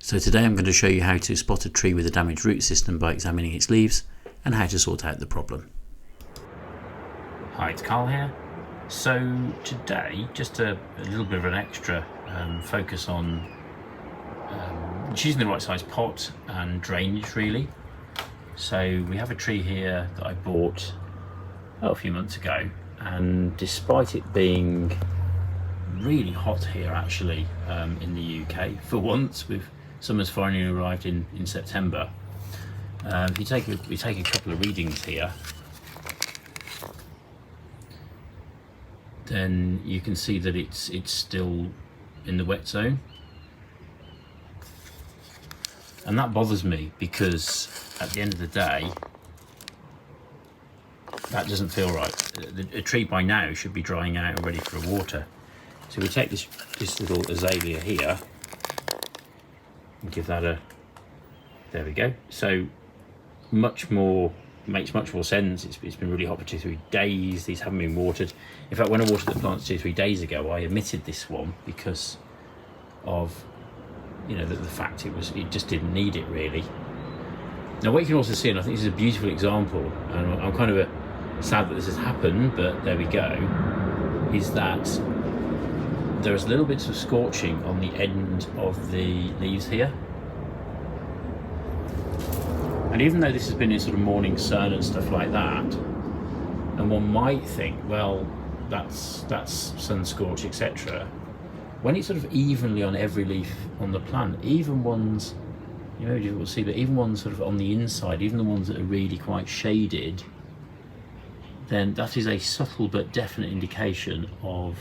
So today I'm going to show you how to spot a tree with a damaged root system by examining its leaves and how to sort out the problem. Hi, it's Carl here. So today, just a little bit of an extra focus on choosing the right size pot and drainage really. So we have a tree here that I bought a few months ago, and despite it being really hot here actually in the UK, for once with summer's finally arrived in September. If we take a couple of readings here, then you can see that it's still in the wet zone, and that bothers me because at the end of the day that doesn't feel right. A tree by now should be drying out and ready for water. So we take this little azalea here and give that a, there we go. So makes much more sense. It's been really hot for 2-3 days. These haven't been watered. In fact, when I watered the plants 2-3 days ago, I omitted this one because of, you know, the fact it just didn't need it really. Now what you can also see, and I think this is a beautiful example, and I'm kind of sad that this has happened, but there we go, is that there's little bits of scorching on the end of the leaves here. And even though this has been in sort of morning sun and stuff like that, and one might think, well, that's sun scorch, etc. When it's sort of evenly on every leaf on the plant, even ones, you know, you will see that even ones sort of on the inside, even the ones that are really quite shaded, then that is a subtle but definite indication of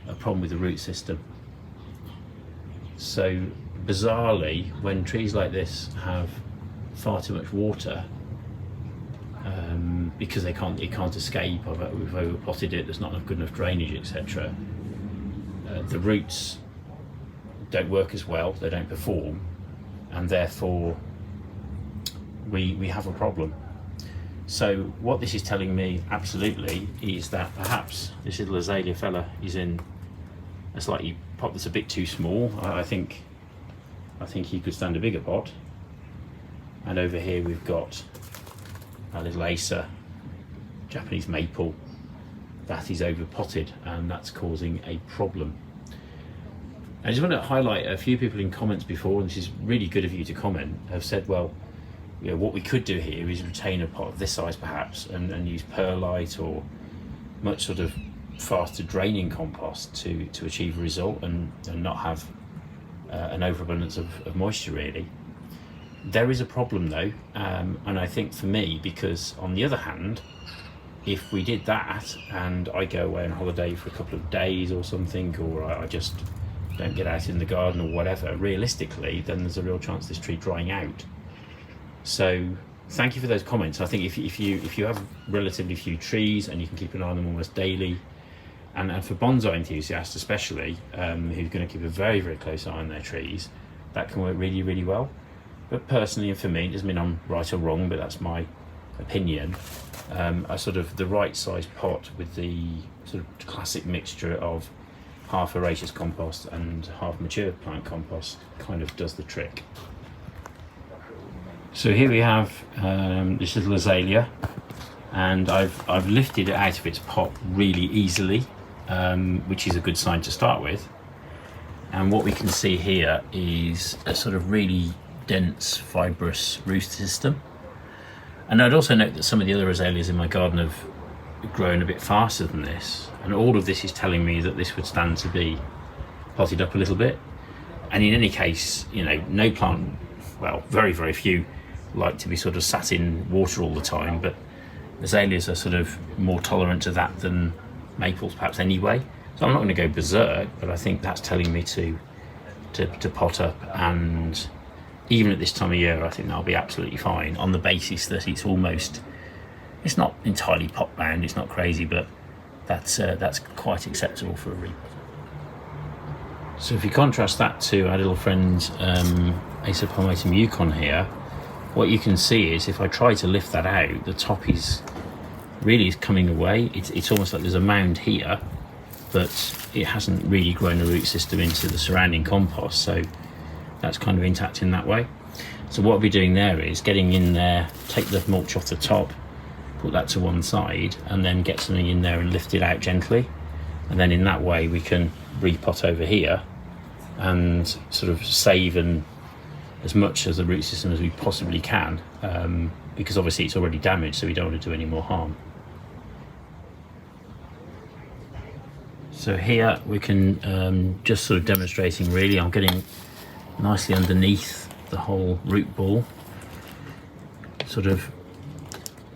a problem with the root system. So bizarrely, when trees like this have far too much water, because it can't escape, we've overpotted it, there's not enough good enough drainage, etc. The roots don't work as well, they don't perform, and therefore we have a problem. So what this is telling me absolutely is that perhaps this little azalea fella is in a slightly pot that's a bit too small. I think he could stand a bigger pot. And over here we've got a little Acer, Japanese maple, that is over potted, and that's causing a problem. I just want to highlight a few people in comments before, and this is really good of you to comment, have said, well, you know, what we could do here is retain a pot of this size perhaps and use perlite or much sort of faster draining compost to achieve a result and not have an overabundance of moisture really. There is a problem though, and I think for me, because on the other hand, if we did that and I go away on holiday for a couple of days or something, or I just don't get out in the garden or whatever, realistically, then there's a real chance this tree drying out. So thank you for those comments. I think if you have relatively few trees and you can keep an eye on them almost daily, and for bonsai enthusiasts especially, who's going to keep a very, very close eye on their trees, that can work really, really well. But personally, and for me, it doesn't mean I'm right or wrong, but that's my opinion. A sort of the right size pot with the sort of classic mixture of half herbaceous compost and half mature plant compost kind of does the trick. So here we have this little azalea, and I've lifted it out of its pot really easily, which is a good sign to start with. And what we can see here is a sort of really dense fibrous root system. And I'd also note that some of the other azaleas in my garden have grown a bit faster than this, and all of this is telling me that this would stand to be potted up a little bit. And in any case, you know, no plant, well, very, very few like to be sort of sat in water all the time, but azaleas are sort of more tolerant to that than maples perhaps anyway. So I'm not going to go berserk, but I think that's telling me to pot up, and even at this time of year I think that'll be absolutely fine, on the basis that it's not entirely pot bound, it's not crazy, but that's quite acceptable for a repot. So if you contrast that to our little friend Acer palmatum Yukon here, what you can see is if I try to lift that out, the top is coming away. It's almost like there's a mound here, but it hasn't really grown a root system into the surrounding compost. So that's kind of intact in that way. So what I'll be doing there is getting in there, take the mulch off the top, put that to one side, and then get something in there and lift it out gently. And then in that way we can repot over here and sort of save as much as the root system as we possibly can, because obviously it's already damaged, so we don't want to do any more harm. So here we can just sort of demonstrating really, I'm getting nicely underneath the whole root ball, sort of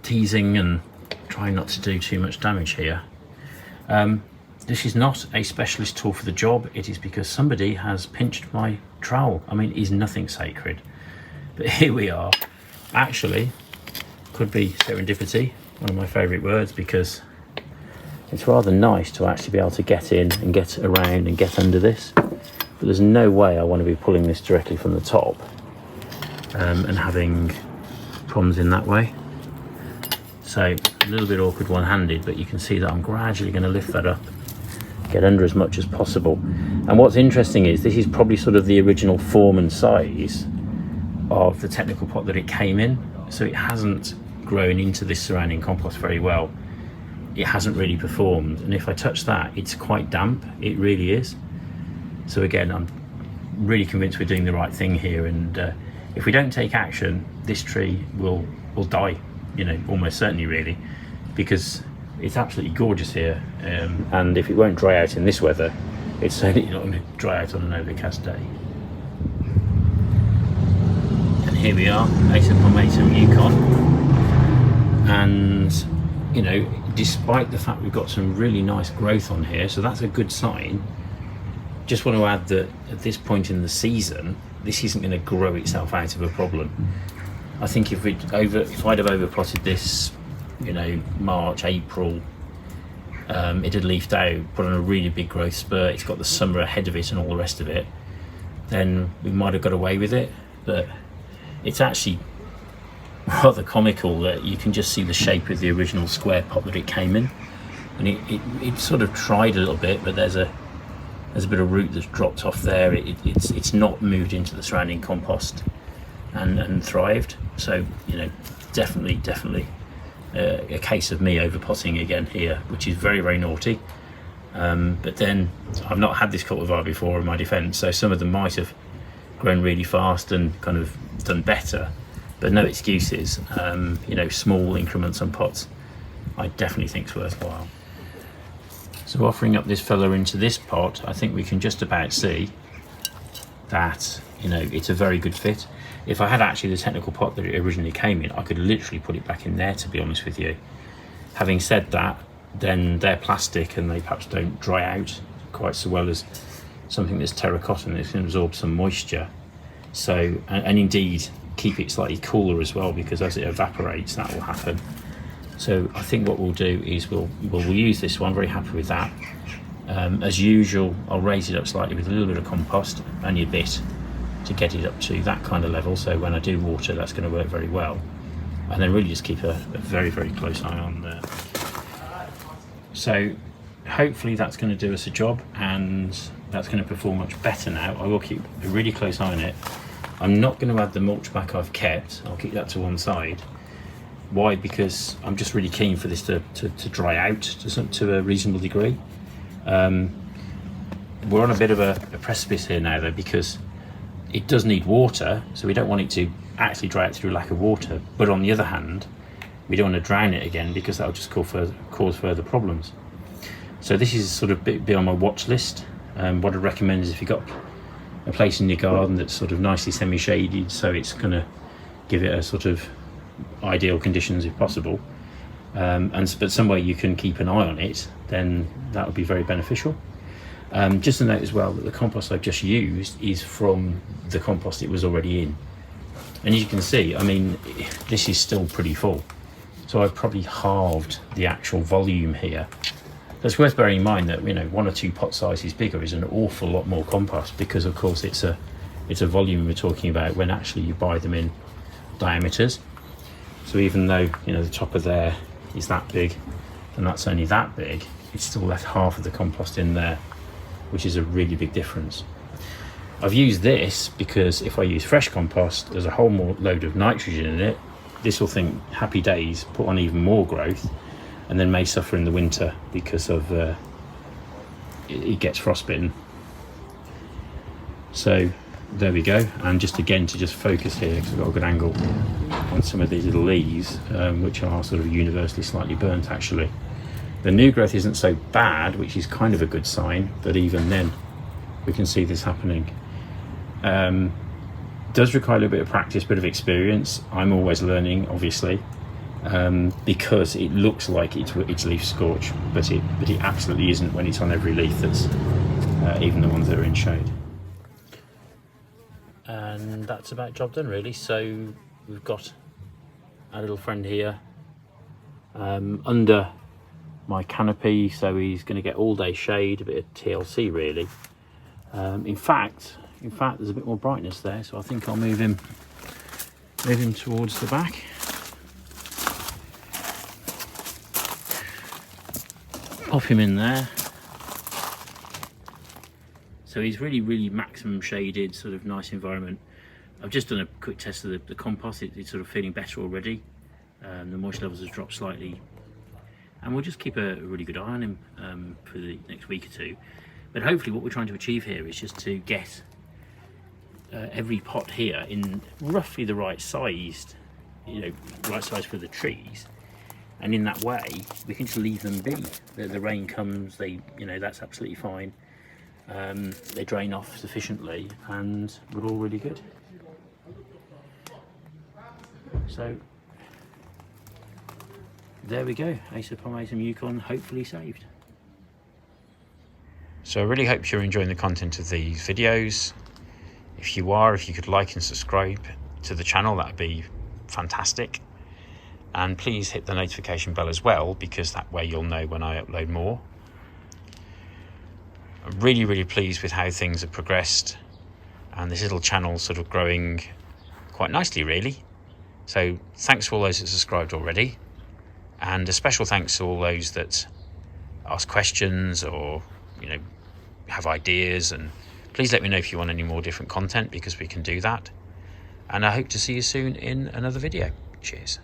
teasing and trying not to do too much damage here. This is not a specialist tool for the job, it is because somebody has pinched my trowel. I mean, it is nothing sacred, but here we are. Actually, could be serendipity, one of my favourite words, because it's rather nice to actually be able to get in and get around and get under this, but there's no way I want to be pulling this directly from the top and having problems in that way. So a little bit awkward one-handed, but you can see that I'm gradually going to lift that up, get under as much as possible. And what's interesting is this is probably sort of the original form and size of the technical pot that it came in, so it hasn't grown into this surrounding compost very well. It hasn't really performed, and if I touch that, it's quite damp. It really is. So again, I'm really convinced we're doing the right thing here, and if we don't take action, this tree will die, you know, almost certainly, really, because it's absolutely gorgeous here, and if it won't dry out in this weather, it's certainly not going to dry out on an overcast day. And here we are, Ace upon Atom Yukon, and you know, despite the fact we've got some really nice growth on here, so that's a good sign. Just want to add that at this point in the season, this isn't going to grow itself out of a problem. I think if I'd have overplotted this, you know, March, April, it had leafed out, put on a really big growth spurt, it's got the summer ahead of it and all the rest of it, then we might have got away with it. But it's actually rather comical that you can just see the shape of the original square pot that it came in, and it sort of tried a little bit, but there's a bit of root that's dropped off there. It's not moved into the surrounding compost and thrived. So, you know, definitely a case of me overpotting again here, which is very, very naughty. But then I've not had this cultivar before in my defence, so some of them might have grown really fast and kind of done better, but no excuses. You know, small increments on pots, I definitely think is worthwhile. So offering up this fella into this pot, I think we can just about see that, you know, it's a very good fit. If I had actually the technical pot that it originally came in, I could literally put it back in there, to be honest with you. Having said that, then they're plastic and they perhaps don't dry out quite so well as something that's terracotta, and it's going to absorb some moisture. So, and indeed keep it slightly cooler as well, because as it evaporates, that will happen. So I think what we'll do is we'll use this one. Very happy with that. As usual, I'll raise it up slightly with a little bit of compost, only a bit, to get it up to that kind of level, so when I do water, that's going to work very well. And then really just keep a very, very close eye on there. So hopefully that's going to do us a job, and that's going to perform much better now. I will keep a really close eye on it. I'm not going to add the mulch back I've kept. I'll keep that to one side. Why? Because I'm just really keen for this to dry out to a reasonable degree. We're on a bit of a precipice here now, though, because it does need water, so we don't want it to actually dry out through lack of water. But on the other hand, we don't want to drown it again, because that'll just cause further problems. So this is sort of be on my watch list. What I'd recommend is if you've got a place in your garden that's sort of nicely semi-shaded, so it's going to give it a sort of ideal conditions if possible, but somewhere you can keep an eye on it, then that would be very beneficial. Just to note as well that the compost I've just used is from the compost it was already in, and as you can see, I mean, this is still pretty full, so I've probably halved the actual volume here. So it's worth bearing in mind that, you know, 1 or 2 pot sizes bigger is an awful lot more compost, because of course it's a volume we're talking about when actually you buy them in diameters. So even though, you know, the top of there is that big and that's only that big, it's still left half of the compost in there, which is a really big difference. I've used this because if I use fresh compost, there's a whole more load of nitrogen in it. This will think happy days, put on even more growth, and then may suffer in the winter because of it gets frostbitten. So there we go. And just again to just focus here, because I've got a good angle on some of these little leaves, which are sort of universally slightly burnt actually. The new growth isn't so bad, which is kind of a good sign, but even then we can see this happening. Does require a little bit of practice, bit of experience. I'm always learning, obviously, because it looks like it's leaf scorch, but it absolutely isn't when it's on every leaf. That's even the ones that are in shade. And that's about job done, really. So we've got our little friend here under my canopy, so he's going to get all day shade, a bit of TLC really. In fact there's a bit more brightness there, so I think I'll move him towards the back. Pop him in there. So he's really maximum shaded, sort of nice environment. I've just done a quick test of the compost. It's sort of feeling better already. The moisture levels have dropped slightly, and we'll just keep a really good eye on him for the next week or two. But hopefully what we're trying to achieve here is just to get every pot here in roughly the right sized, right size for the trees, and in that way we can just leave them be. The rain comes, that's absolutely fine. They drain off sufficiently, and we're all really good. So there we go, Acer Yukon hopefully saved. So I really hope you're enjoying the content of these videos. If you are, if you could like and subscribe to the channel, that'd be fantastic. And please hit the notification bell as well, because that way you'll know when I upload more. I'm really pleased with how things have progressed, and this little channel sort of growing quite nicely really. So thanks to all those that subscribed already, and a special thanks to all those that ask questions or have ideas, and please let me know if you want any more different content, because we can do that. And I hope to see you soon in another video. Cheers.